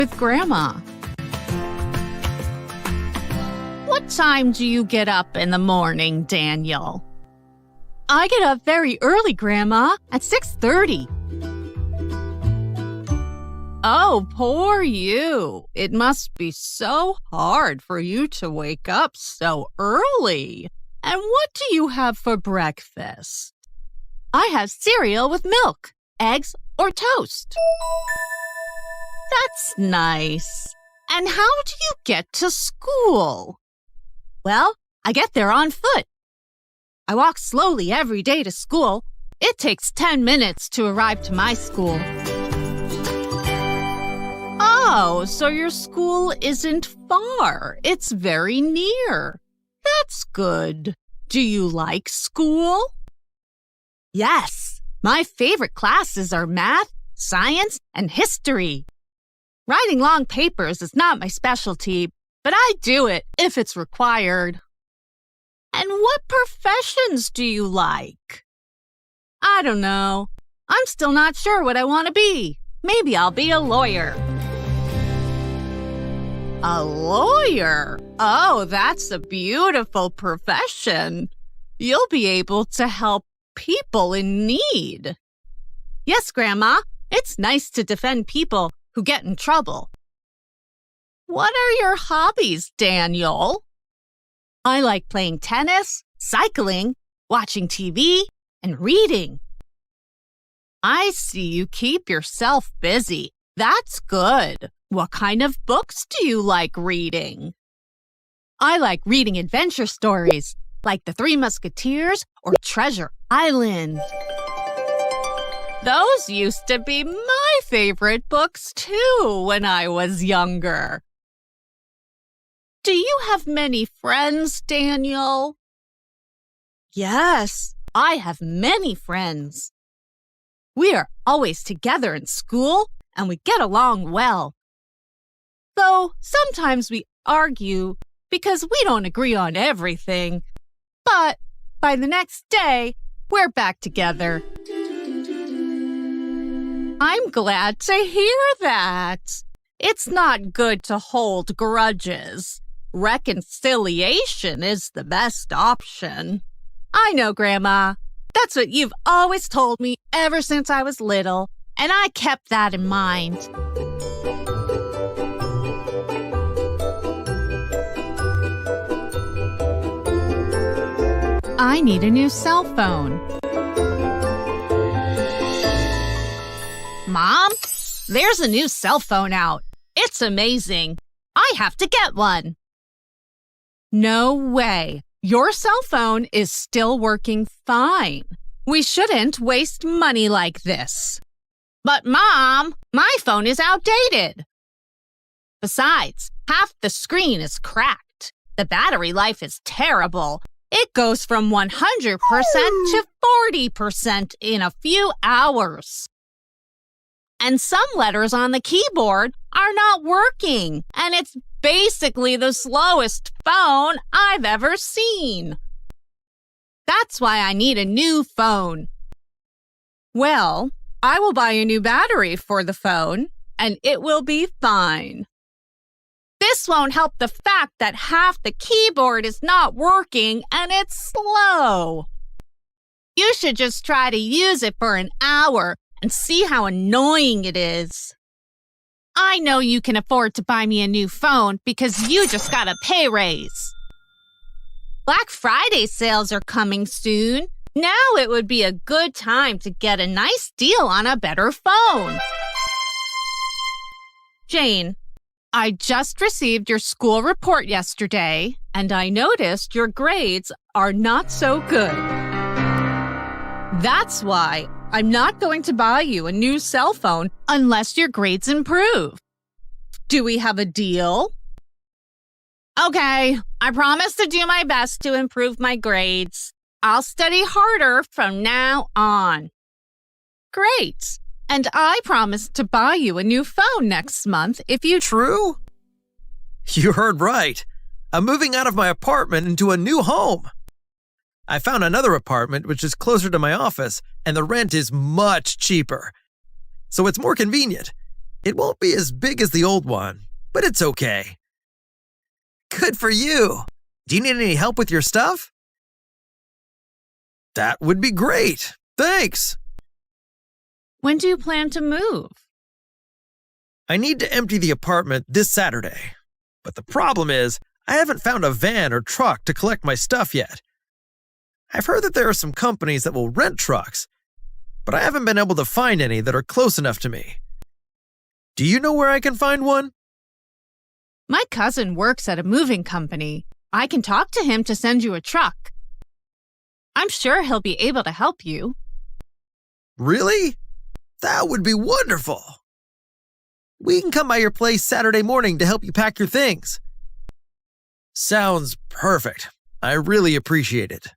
with Grandma. What time do you get up in the morning, Daniel? I get up very early, Grandma, at 6:30. Oh, poor you. It must be so hard for you to wake up so early. And what do you have for breakfast? I have cereal with milk, eggs, or toast. That's nice. And how do you get to school? Well, I get there on foot. I walk slowly every day to school. It takes 10 minutes to arrive to my school. Oh, so your school isn't far. It's very near. That's good. Do you like school? Yes. My favorite classes are math, science, and history. Writing long papers is not my specialty, but I do it if it's required. And what professions do you like? I don't know. I'm still not sure what I want to be. Maybe I'll be a lawyer. A lawyer? Oh, that's a beautiful profession. You'll be able to help people in need. Yes, Grandma. It's nice to defend people who get in trouble. What are your hobbies, Daniel? I like playing tennis, cycling, watching TV, and reading. I see you keep yourself busy. That's good. What kind of books do you like reading? I like reading adventure stories, like The Three Musketeers or Treasure Island. Those used to be my favorite books, too, when I was younger. Do you have many friends, Daniel? Yes, I have many friends. We are always together in school, and we get along well. Though sometimes we argue because we don't agree on everything. But by the next day, we're back together. I'm glad to hear that. It's not good to hold grudges. Reconciliation is the best option. I know, Grandma. That's what you've always told me ever since I was little, and I kept that in mind. I need a new cell phone. Mom, there's a new cell phone out. It's amazing. I have to get one. No way. Your cell phone is still working fine. We shouldn't waste money like this. But Mom, my phone is outdated. Besides, half the screen is cracked. The battery life is terrible. It goes from 100% to 40% in a few hours. And some letters on the keyboard are not working, and it's basically the slowest phone I've ever seen. That's why I need a new phone. Well, I will buy a new battery for the phone, and it will be fine. This won't help the fact that half the keyboard is not working and it's slow. You should just try to use it for an hour and see how annoying it is. I know you can afford to buy me a new phone because you just got a pay raise. Black Friday sales are coming soon. Now it would be a good time to get a nice deal on a better phone. Jane, I just received your school report yesterday, and I noticed your grades are not so good. That's why I'm not going to buy you a new cell phone unless your grades improve. Do we have a deal? Okay, I promise to do my best to improve my grades. I'll study harder from now on. Great. And I promise to buy you a new phone next month if you... True? You heard right. I'm moving out of my apartment into a new home. I found another apartment which is closer to my office, and the rent is much cheaper. So it's more convenient. It won't be as big as the old one, but it's okay. Good for you. Do you need any help with your stuff? That would be great. Thanks. When do you plan to move? I need to empty the apartment this Saturday. But the problem is, I haven't found a van or truck to collect my stuff yet. I've heard that there are some companies that will rent trucks, but I haven't been able to find any that are close enough to me. Do you know where I can find one? My cousin works at a moving company. I can talk to him to send you a truck. I'm sure he'll be able to help you. Really? That would be wonderful. We can come by your place Saturday morning to help you pack your things. Sounds perfect. I really appreciate it.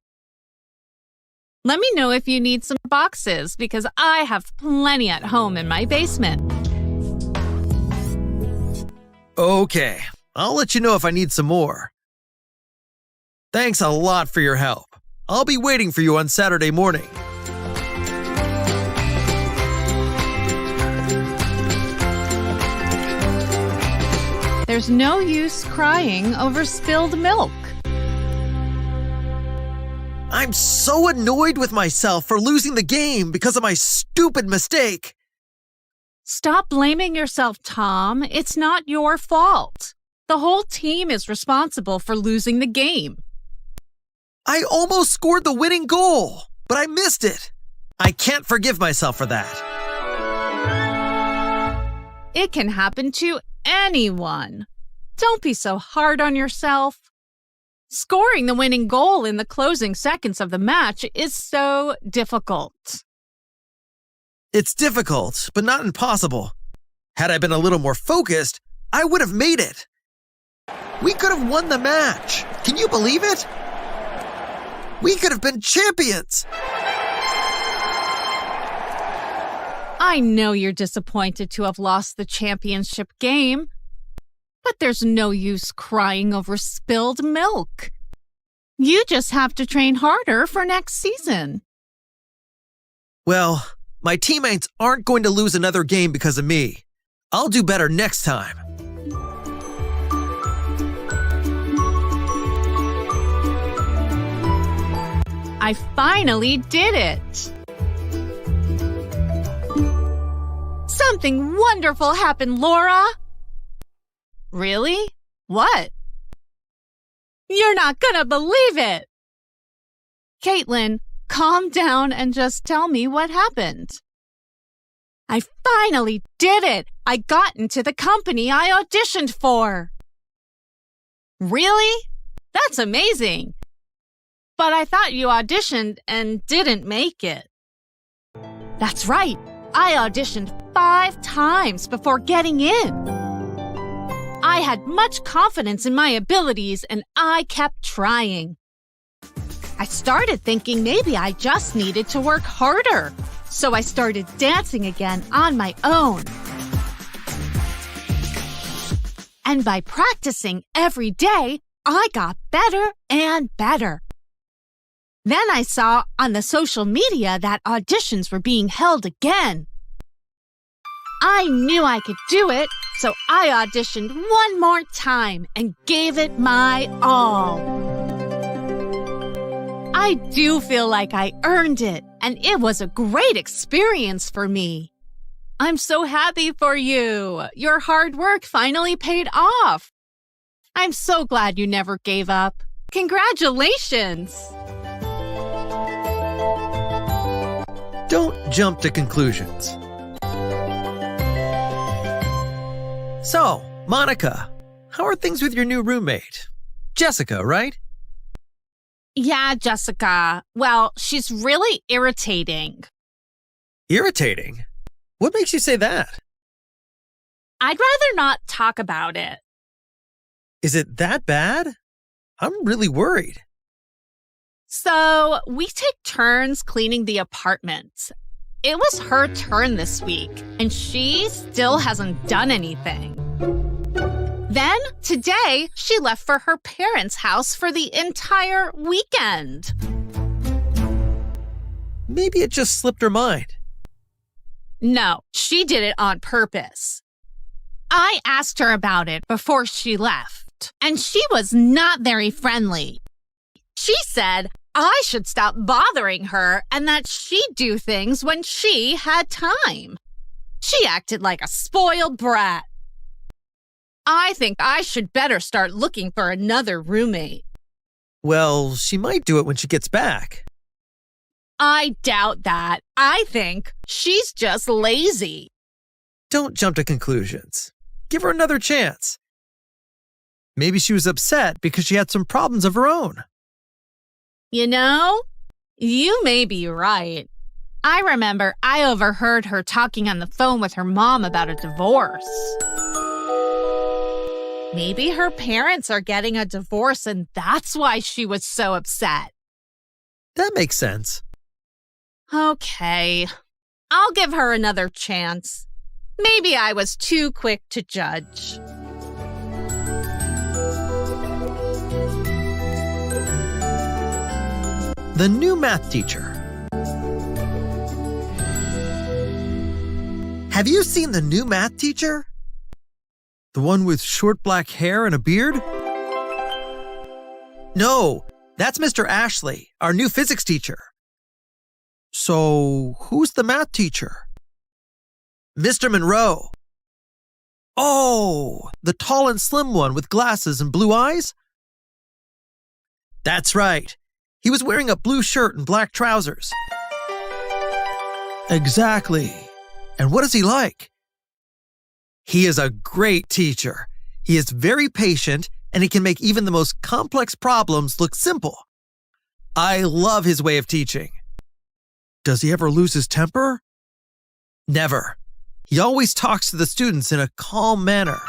Let me know if you need some boxes because I have plenty at home in my basement. Okay, I'll let you know if I need some more. Thanks a lot for your help. I'll be waiting for you on Saturday morning. There's no use crying over spilled milk. I'm so annoyed with myself for losing the game because of my stupid mistake. Stop blaming yourself, Tom. It's not your fault. The whole team is responsible for losing the game. I almost scored the winning goal, but I missed it. I can't forgive myself for that. It can happen to anyone. Don't be so hard on yourself. Scoring the winning goal in the closing seconds of the match is so difficult. It's difficult, but not impossible. Had I been a little more focused, I would have made it. We could have won the match. Can you believe it? We could have been champions. I know you're disappointed to have lost the championship game, but there's no use crying over spilled milk. You just have to train harder for next season. Well, my teammates aren't going to lose another game because of me. I'll do better next time. I finally did it. Something wonderful happened, Laura. Really? What? You're not gonna believe it. Caitlin, calm down and just tell me what happened. I finally did it. I got into the company I auditioned for. Really? That's amazing. But I thought you auditioned and didn't make it. That's right. I auditioned 5 times before getting in. I had much confidence in my abilities and I kept trying. I started thinking maybe I just needed to work harder. So I started dancing again on my own. And by practicing every day, I got better and better. Then I saw on the social media that auditions were being held again. I knew I could do it, so I auditioned one more time and gave it my all. I do feel like I earned it, and it was a great experience for me. I'm so happy for you. Your hard work finally paid off. I'm so glad you never gave up. Congratulations! Don't jump to conclusions. So, Monica, how are things with your new roommate? Jessica, right? Yeah, Jessica. Well, she's really irritating. Irritating? What makes you say that? I'd rather not talk about it. Is it that bad? I'm really worried. So, we take turns cleaning the apartment. It was her turn this week, and she still hasn't done anything. Then, today, she left for her parents' house for the entire weekend. Maybe it just slipped her mind. No, she did it on purpose. I asked her about it before she left, and she was not very friendly. She said I should stop bothering her and that she'd do things when she had time. She acted like a spoiled brat. I think I should better start looking for another roommate. Well, she might do it when she gets back. I doubt that. I think she's just lazy. Don't jump to conclusions. Give her another chance. Maybe she was upset because she had some problems of her own. You know, you may be right. I remember I overheard her talking on the phone with her mom about a divorce. Maybe her parents are getting a divorce and that's why she was so upset. That makes sense. Okay, I'll give her another chance. Maybe I was too quick to judge. The new math teacher. Have you seen the new math teacher? The one with short black hair and a beard? No, that's Mr. Ashley, our new physics teacher. So, who's the math teacher? Mr. Monroe. Oh, the tall and slim one with glasses and blue eyes? That's right. He was wearing a blue shirt and black trousers. Exactly. And what is he like? He is a great teacher. He is very patient, and he can make even the most complex problems look simple. I love his way of teaching. Does he ever lose his temper? Never. He always talks to the students in a calm manner.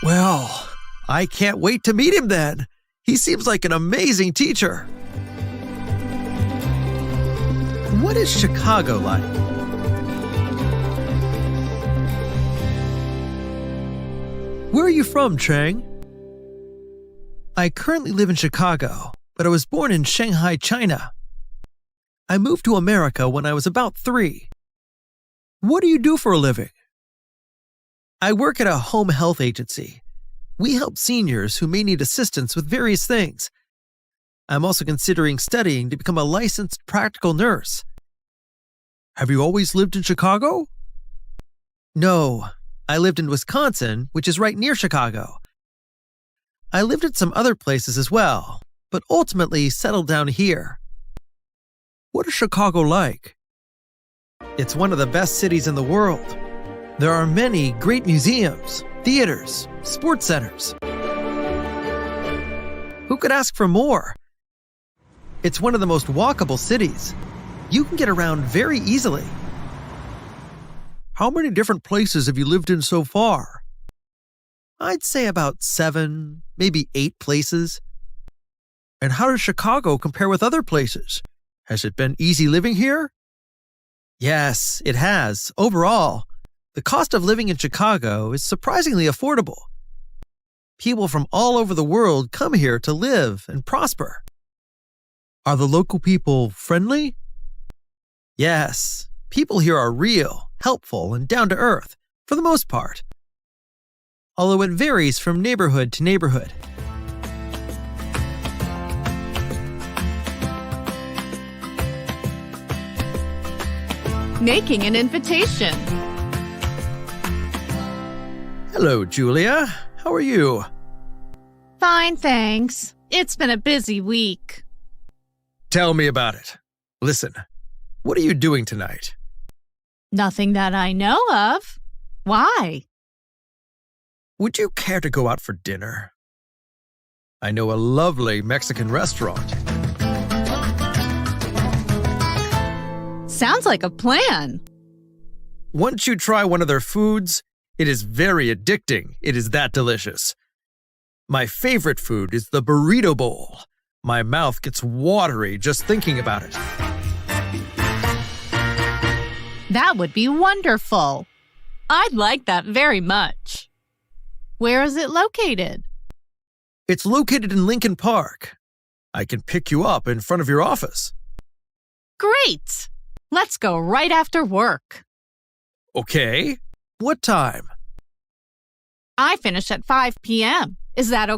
Well, I can't wait to meet him then. He seems like an amazing teacher. What is Chicago like? Where are you from, Chang? I currently live in Chicago, but I was born in Shanghai, China. I moved to America when I was about 3. What do you do for a living? I work at a home health agency. We help seniors who may need assistance with various things. I'm also considering studying to become a licensed practical nurse. Have you always lived in Chicago? No, I lived in Wisconsin, which is right near Chicago. I lived in some other places as well, but ultimately settled down here. What is Chicago like? It's one of the best cities in the world. There are many great museums, theaters, sports centers. Who could ask for more? It's one of the most walkable cities. You can get around very easily. How many different places have you lived in so far? I'd say about 7, maybe 8 places. And how does Chicago compare with other places? Has it been easy living here? Yes, it has. Overall, the cost of living in Chicago is surprisingly affordable. People from all over the world come here to live and prosper. Are the local people friendly? Yes, people here are real, helpful, and down to earth, for the most part. Although it varies from neighborhood to neighborhood. Making an invitation. Hello, Julia. How are you? Fine, thanks. It's been a busy week. Tell me about it. Listen, what are you doing tonight? Nothing that I know of. Why? Would you care to go out for dinner? I know a lovely Mexican restaurant. Sounds like a plan. Once you try one of their foods, it is very addicting. It is that delicious. My favorite food is the burrito bowl. My mouth gets watery just thinking about it. That would be wonderful. I'd like that very much. Where is it located? It's located in Lincoln Park. I can pick you up in front of your office. Great! Let's go right after work. Okay. What time? I finish at 5 p.m. Is that okay?